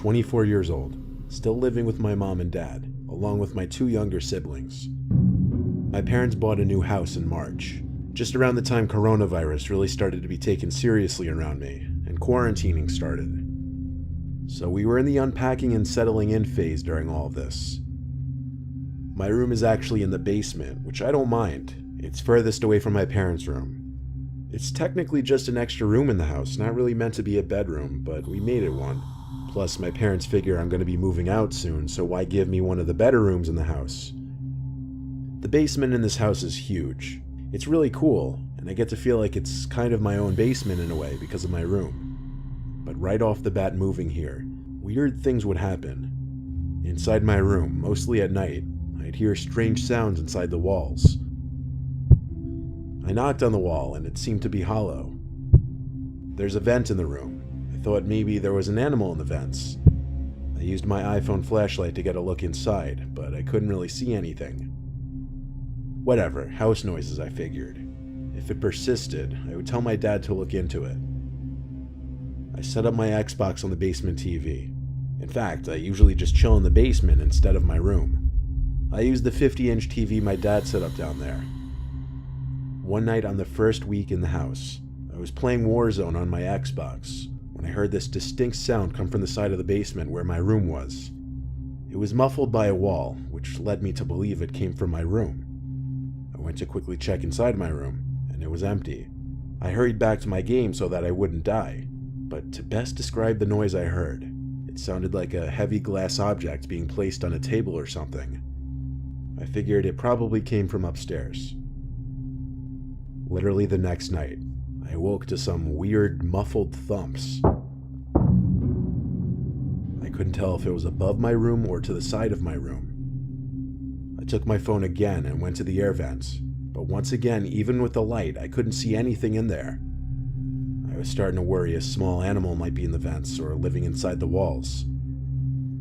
24 years old, still living with my mom and dad, along with my 2 younger siblings. My parents bought a new house in March, just around the time coronavirus really started to be taken seriously around me, and quarantining started. So we were in the unpacking and settling in phase during all of this. My room is actually in the basement, which I don't mind. It's furthest away from my parents' room. It's technically just an extra room in the house, not really meant to be a bedroom, but we made it one. Plus, my parents figure I'm going to be moving out soon, so why give me one of the better rooms in the house? The basement in this house is huge. It's really cool, and I get to feel like it's kind of my own basement in a way because of my room. But right off the bat moving here, weird things would happen. Inside my room, mostly at night, I'd hear strange sounds inside the walls. I knocked on the wall and it seemed to be hollow. There's a vent in the room. I thought maybe there was an animal in the vents. I used my iPhone flashlight to get a look inside, but I couldn't really see anything. Whatever, house noises, I figured. If it persisted, I would tell my dad to look into it. I set up my Xbox on the basement TV. In fact, I usually just chill in the basement instead of my room. I used the 50-inch TV my dad set up down there. One night on the first week in the house, I was playing Warzone on my Xbox when I heard this distinct sound come from the side of the basement where my room was. It was muffled by a wall, which led me to believe it came from my room. I went to quickly check inside my room, and it was empty. I hurried back to my game so that I wouldn't die, but to best describe the noise I heard, it sounded like a heavy glass object being placed on a table or something. I figured it probably came from upstairs. Literally the next night, I woke to some weird, muffled thumps. I couldn't tell if it was above my room or to the side of my room. I took my phone again and went to the air vents, but once again, even with the light, I couldn't see anything in there. I was starting to worry a small animal might be in the vents or living inside the walls.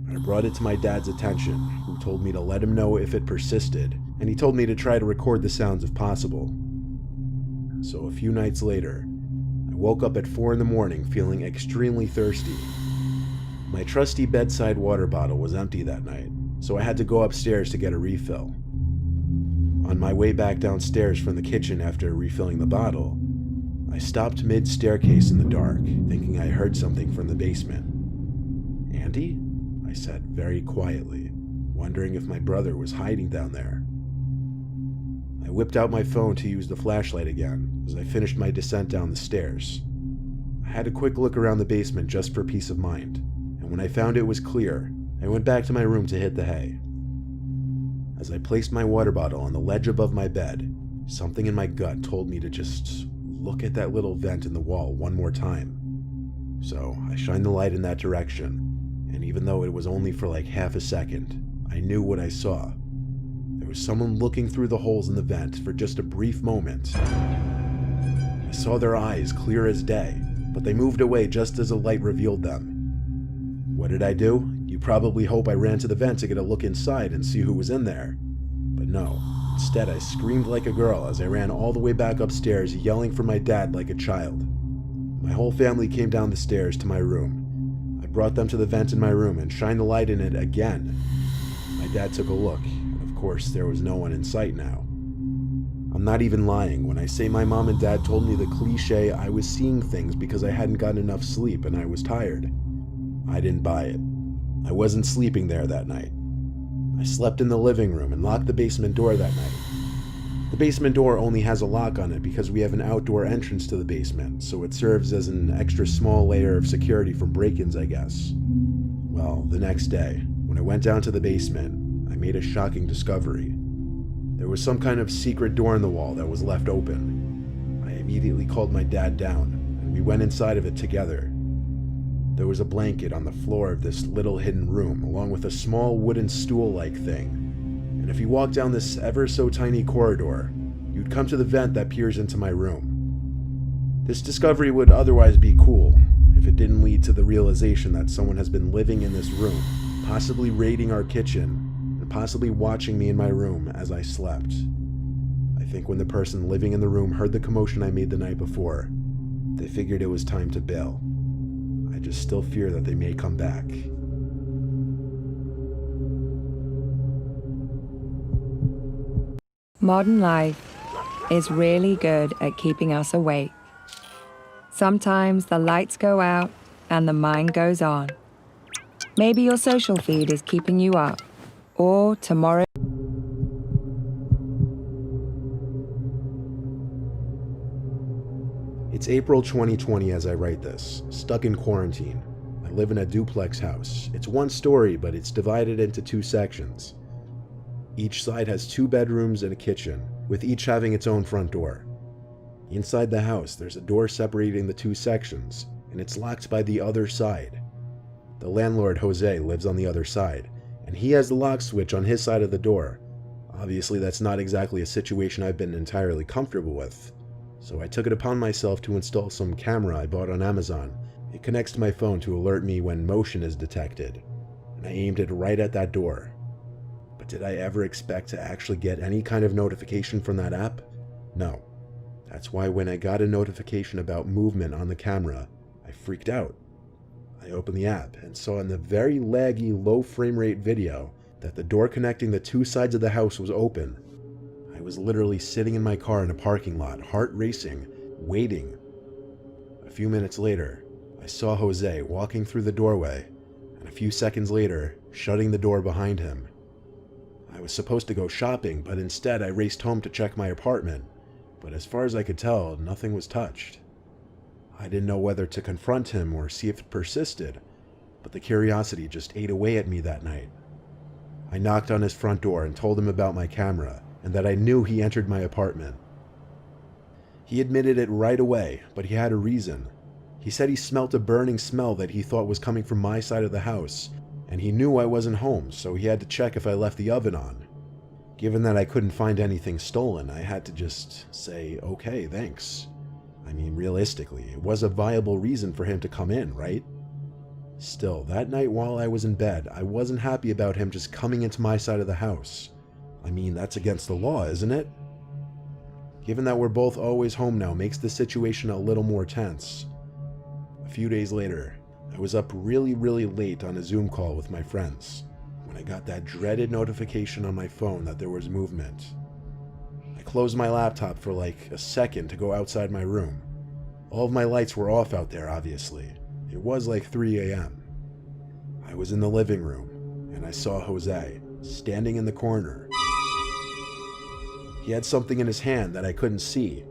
I brought it to my dad's attention, who told me to let him know if it persisted, and he told me to try to record the sounds if possible. So a few nights later, I woke up at 4 in the morning feeling extremely thirsty. My trusty bedside water bottle was empty that night, so I had to go upstairs to get a refill. On my way back downstairs from the kitchen after refilling the bottle, I stopped mid-staircase in the dark, thinking I heard something from the basement. "Andy?" I said very quietly, wondering if my brother was hiding down there. I whipped out my phone to use the flashlight again as I finished my descent down the stairs. I had a quick look around the basement just for peace of mind, and when I found it was clear, I went back to my room to hit the hay. As I placed my water bottle on the ledge above my bed, something in my gut told me to just look at that little vent in the wall one more time. So I shined the light in that direction, and even though it was only for like half a second, I knew what I saw. There was someone looking through the holes in the vent for just a brief moment. I saw their eyes clear as day, but they moved away just as the light revealed them. What did I do? You probably hope I ran to the vent to get a look inside and see who was in there. But no, instead I screamed like a girl as I ran all the way back upstairs, yelling for my dad like a child. My whole family came down the stairs to my room. I brought them to the vent in my room and shined the light in it again. My dad took a look. Of course, there was no one in sight now. I'm not even lying when I say my mom and dad told me the cliche I was seeing things because I hadn't gotten enough sleep and I was tired. I didn't buy it. I wasn't sleeping there that night. I slept in the living room and locked the basement door that night. The basement door only has a lock on it because we have an outdoor entrance to the basement, so it serves as an extra small layer of security from break-ins, I guess. Well, the next day, when I went down to the basement, I made a shocking discovery. There was some kind of secret door in the wall that was left open. I immediately called my dad down, and we went inside of it together. There was a blanket on the floor of this little hidden room, along with a small wooden stool-like thing. And if you walk down this ever so tiny corridor, you'd come to the vent that peers into my room. This discovery would otherwise be cool, if it didn't lead to the realization that someone has been living in this room, possibly raiding our kitchen, and possibly watching me in my room as I slept. I think when the person living in the room heard the commotion I made the night before, they figured it was time to bail. I just still fear that they may come back. Modern life is really good at keeping us awake. Sometimes the lights go out and the mind goes on. Maybe your social feed is keeping you up, or tomorrow. It's April 2020 as I write this, stuck in quarantine. I live in a duplex house. It's one story, but it's divided into two sections. Each side has 2 bedrooms and a kitchen, with each having its own front door. Inside the house, there's a door separating the 2 sections, and it's locked by the other side. The landlord, Jose, lives on the other side, and he has the lock switch on his side of the door. Obviously, that's not exactly a situation I've been entirely comfortable with. So I took it upon myself to install some camera I bought on Amazon. It connects to my phone to alert me when motion is detected, and I aimed it right at that door. But did I ever expect to actually get any kind of notification from that app? No. That's why when I got a notification about movement on the camera, I freaked out. I opened the app and saw in the very laggy, low frame rate video that the door connecting the 2 sides of the house was open. I was literally sitting in my car in a parking lot, heart racing, waiting. A few minutes later, I saw Jose walking through the doorway, and a few seconds later, shutting the door behind him. I was supposed to go shopping, but instead I raced home to check my apartment, but as far as I could tell, nothing was touched. I didn't know whether to confront him or see if it persisted, but the curiosity just ate away at me that night. I knocked on his front door and told him about my camera, and that I knew he entered my apartment. He admitted it right away, but he had a reason. He said he smelt a burning smell that he thought was coming from my side of the house, and he knew I wasn't home, so he had to check if I left the oven on. Given that I couldn't find anything stolen, I had to just say, okay, thanks. I mean, realistically, it was a viable reason for him to come in, right? Still, that night while I was in bed, I wasn't happy about him just coming into my side of the house. I mean, that's against the law, isn't it? Given that we're both always home now makes the situation a little more tense. A few days later, I was up really late on a Zoom call with my friends when I got that dreaded notification on my phone that there was movement. I closed my laptop for like a second to go outside my room. All of my lights were off out there, obviously. It was like 3 a.m. I was in the living room, and I saw Jose standing in the corner. He had something in his hand that I couldn't see,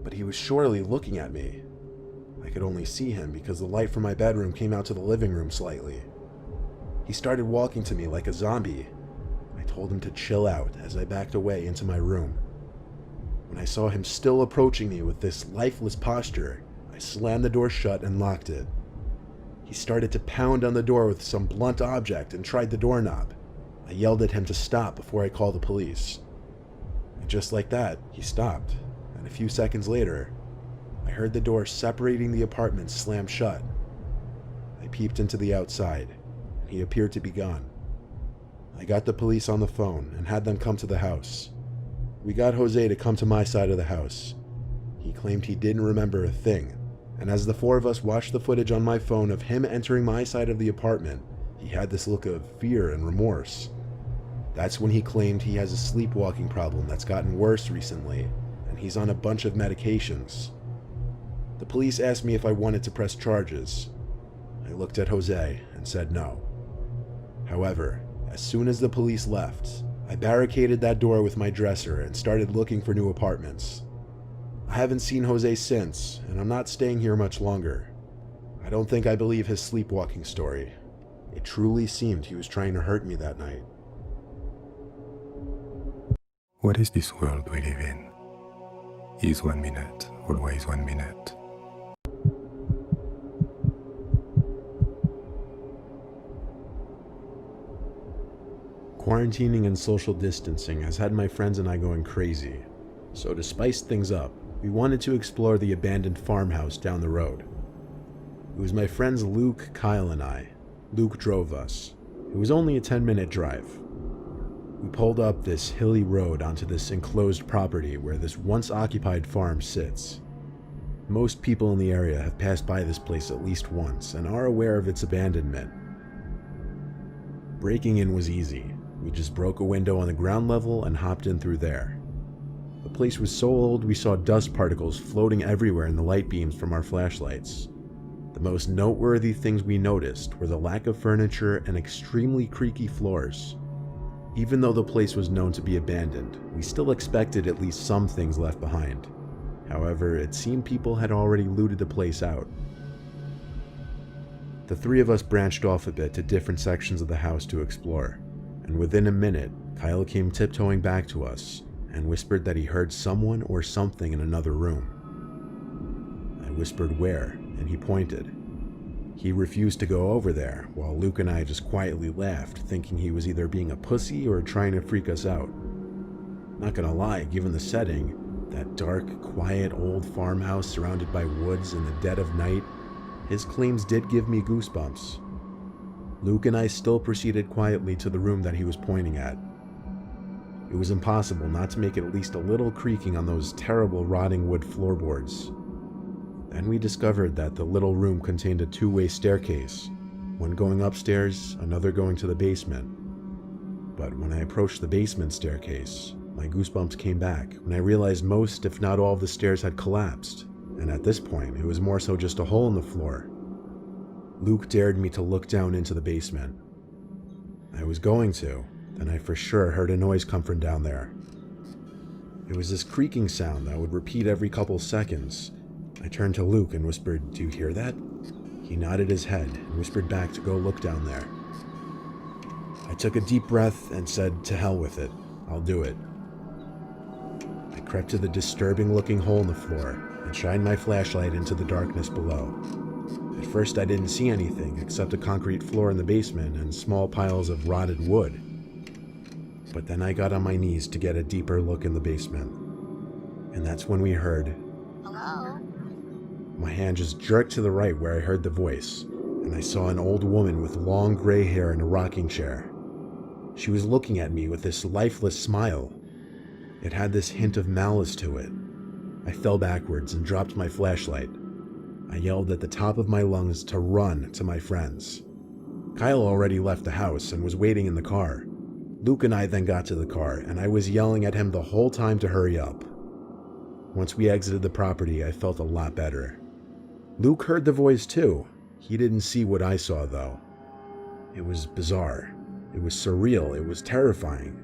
but he was surely looking at me. I could only see him because the light from my bedroom came out to the living room slightly. He started walking to me like a zombie. I told him to chill out as I backed away into my room. When I saw him still approaching me with this lifeless posture, I slammed the door shut and locked it. He started to pound on the door with some blunt object and tried the doorknob. I yelled at him to stop before I called the police. And just like that, he stopped, and a few seconds later, I heard the door separating the apartment slam shut. I peeped into the outside, and he appeared to be gone. I got the police on the phone and had them come to the house. We got Jose to come to my side of the house. He claimed he didn't remember a thing, and as the 4 of us watched the footage on my phone of him entering my side of the apartment, he had this look of fear and remorse. That's when he claimed he has a sleepwalking problem that's gotten worse recently, and he's on a bunch of medications. The police asked me if I wanted to press charges. I looked at Jose and said no. However, as soon as the police left, I barricaded that door with my dresser and started looking for new apartments. I haven't seen Jose since, and I'm not staying here much longer. I don't think I believe his sleepwalking story. It truly seemed he was trying to hurt me that night. What is this world we live in? Is 1 minute always 1 minute? Quarantining and social distancing has had my friends and I going crazy. So to spice things up, we wanted to explore the abandoned farmhouse down the road. It was my friends Luke, Kyle, and I. Luke drove us. It was only a 10-minute drive. We pulled up this hilly road onto this enclosed property where this once occupied farm sits. Most people in the area have passed by this place at least once and are aware of its abandonment. Breaking in was easy. We just broke a window on the ground level and hopped in through there. place was so old we saw dust particles floating everywhere in the light beams from our flashlights. The most noteworthy things we noticed were the lack of furniture and extremely creaky floors. Even though the place was known to be abandoned, we still expected at least some things left behind. However, it seemed people had already looted the place out. The three of us branched off a bit to different sections of the house to explore, and within a minute, Kyle came tiptoeing back to us and whispered that he heard someone or something in another room. I whispered where, and he pointed. He refused to go over there, while Luke and I just quietly laughed, thinking he was either being a pussy or trying to freak us out. Not gonna lie, given the setting, that dark, quiet old farmhouse surrounded by woods in the dead of night, his claims did give me goosebumps. Luke and I still proceeded quietly to the room that he was pointing at. It was impossible not to make at least a little creaking on those terrible rotting wood floorboards. Then we discovered that the little room contained a two-way staircase, one going upstairs, another going to the basement. But when I approached the basement staircase, my goosebumps came back when I realized most, if not all, of the stairs had collapsed, and at this point, it was more so just a hole in the floor. Luke dared me to look down into the basement. I was going to, then I for sure heard a noise come from down there. It was this creaking sound that would repeat every couple seconds. I turned to Luke and whispered, "Do you hear that?" He nodded his head and whispered back to go look down there. I took a deep breath and said, "To hell with it, I'll do it." I crept to the disturbing-looking hole in the floor and shined my flashlight into the darkness below. At first I didn't see anything except a concrete floor in the basement and small piles of rotted wood. But then I got on my knees to get a deeper look in the basement. And that's when we heard, "Hello?" My hand just jerked to the right where I heard the voice, and I saw an old woman with long gray hair in a rocking chair. She was looking at me with this lifeless smile. It had this hint of malice to it. I fell backwards and dropped my flashlight. I yelled at the top of my lungs to run to my friends. Kyle already left the house and was waiting in the car. Luke and I then got to the car, and I was yelling at him the whole time to hurry up. Once we exited the property, I felt a lot better. Luke heard the voice too. He didn't see what I saw though. It was bizarre. It was surreal. It was terrifying.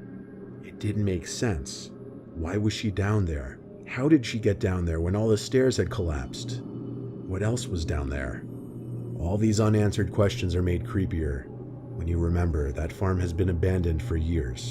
It didn't make sense. Why was she down there? How did she get down there when all the stairs had collapsed? What else was down there? All these unanswered questions are made creepier when you remember that farm has been abandoned for years.